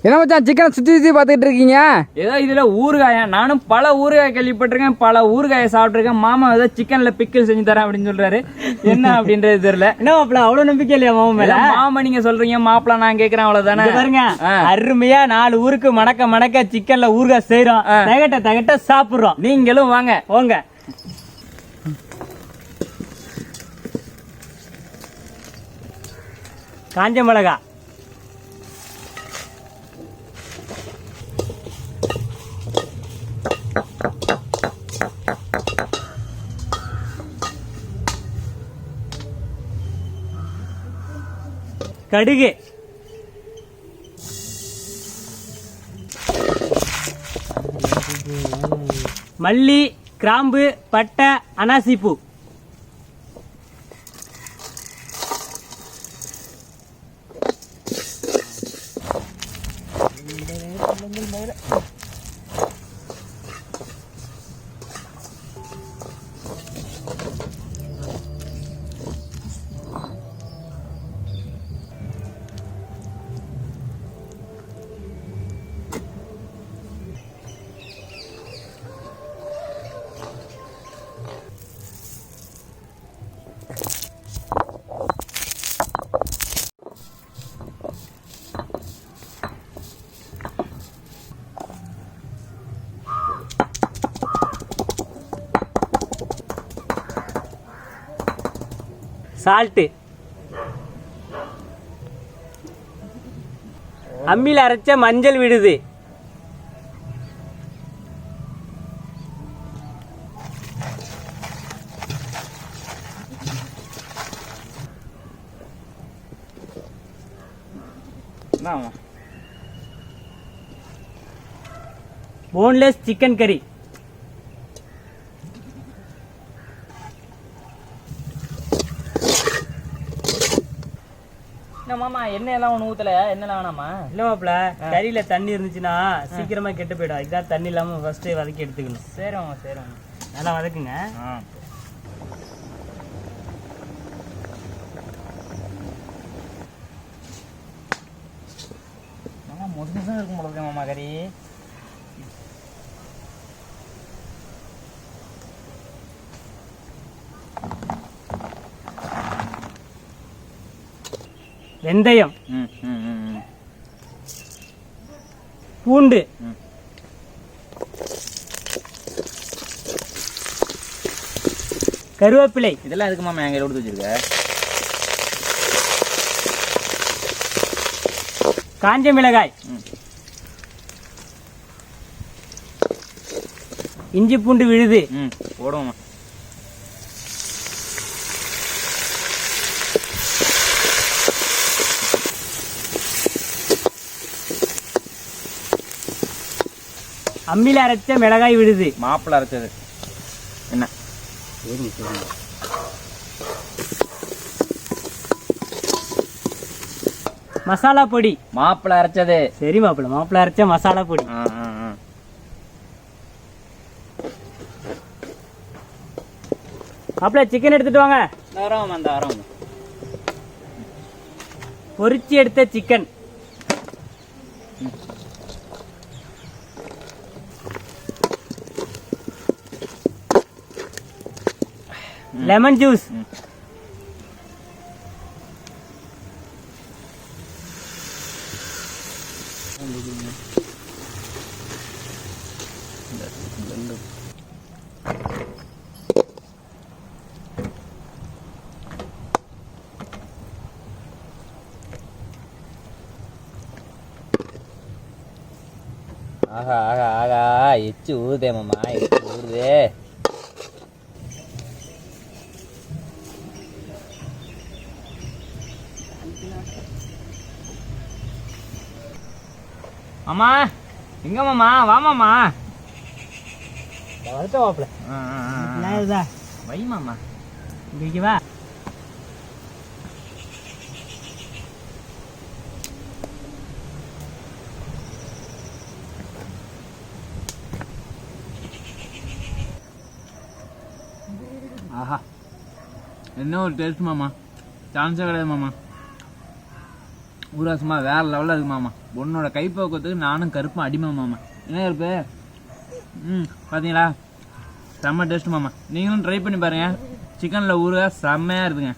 என்ன மச்சான் சிக்கனை சுற்றி சுற்றி பார்த்துட்டு இருக்கீங்க? ஏதோ இதில் ஊறுகாயா? நானும் பல ஊறுகாய் கேள்விப்பட்டிருக்கேன், பல ஊறுகாயை சாப்பிட்ருக்கேன். மாமா ஏதோ சிக்கனில் பிக்கிள் செஞ்சு தரேன் அப்படின்னு சொல்கிறாரு. என்ன அப்படின்றது தெரியல. என்ன மாப்பிள அவ்வளோ நம்பிக்கை இல்லையா மாமா மேல? மாமா நீங்கள் சொல்கிறீங்க, மாப்பிள்ள நான் கேட்குறேன், அவ்வளோதானே. பாருங்க அருமையா 4 ஊருக்கு மணக்க மணக்க சிக்கன்ல ஊறுகாய் செய்கிறோம், தகட்ட தகட்ட சாப்பிட்றோம். நீங்களும் வாங்க போங்க. காஞ்ச மிளகா, கடுகு, மல்லி, கிராம்பு, பட்டை, அனாசிப்பூ, சால்ட்டு, அம்மியில் அரைச்ச மஞ்சள் விடுது, போன்லெஸ் சிக்கன் கறி, மாமா எண்ணெய் எல்லாம் ஒன்று ஊற்றல, என்னெல்லாம் வேணாமா? இல்லை மாப்பிள, கறியில தண்ணி இருந்துச்சுன்னா சீக்கிரமா கெட்டு போயிடும். இதுதான் தண்ணி இல்லாமல் ஃபர்ஸ்ட் வதக்கி எடுத்துக்கணும். சரிம்மா சரிம்மா, நல்லா வதக்குங்க. மாமா முதுசாக இருக்கும் போல மாமா கறி. வெந்தயம், பூண்டு, கருவேப்பிலை. இதெல்லாம் எதுக்கு மாமா எங்க எடுத்து வச்சிருக்க? காஞ்ச மிளகாய், இஞ்சி பூண்டு விழுது போடுவோமா. அம்மியில் அரைச்ச மிளகாய் விழுது, மாப்பிள்ள அரைச்சது. என்ன மசாலா பொடி, மாப்பிள்ள அரைச்சது. சரி மாப்பிள்ள, மாப்பிள்ள அரைச்ச மசாலா பொடி. மாப்பிள்ள சிக்கன் எடுத்துட்டு வாங்க. வரோம் அந்த வரோம். பொரிச்சு எடுத்த சிக்கன், லெமன் ஜூஸ், ஆகா ஆகா ஆகா, எச்சு ஊறுதே மாமா, எச்சு ஊறுதே. மாமா எங்க மாமா? வா மாமா. வரட்டும் மாப்பிள்ள. வை மாமா. இங்கே வா. ஆஹா, என்ன ஒரு டேஸ்ட் மாமா, சான்ஸே கிடையாது மாமா. ஊறுகாய் சும்மா வேற லெவலில் இருக்கு மாமா. உன்னோட கைப்பக்குவத்துக்கு நானும் கருப்பும் அடிமை மாமா. என்ன கருப்பு? பார்த்தீங்களா, செம்ம டேஸ்ட் மாமா. நீங்களும் ட்ரை பண்ணி பாருங்க. சிக்கனில் ஊறுகாய் செம்மையாக இருக்குங்க.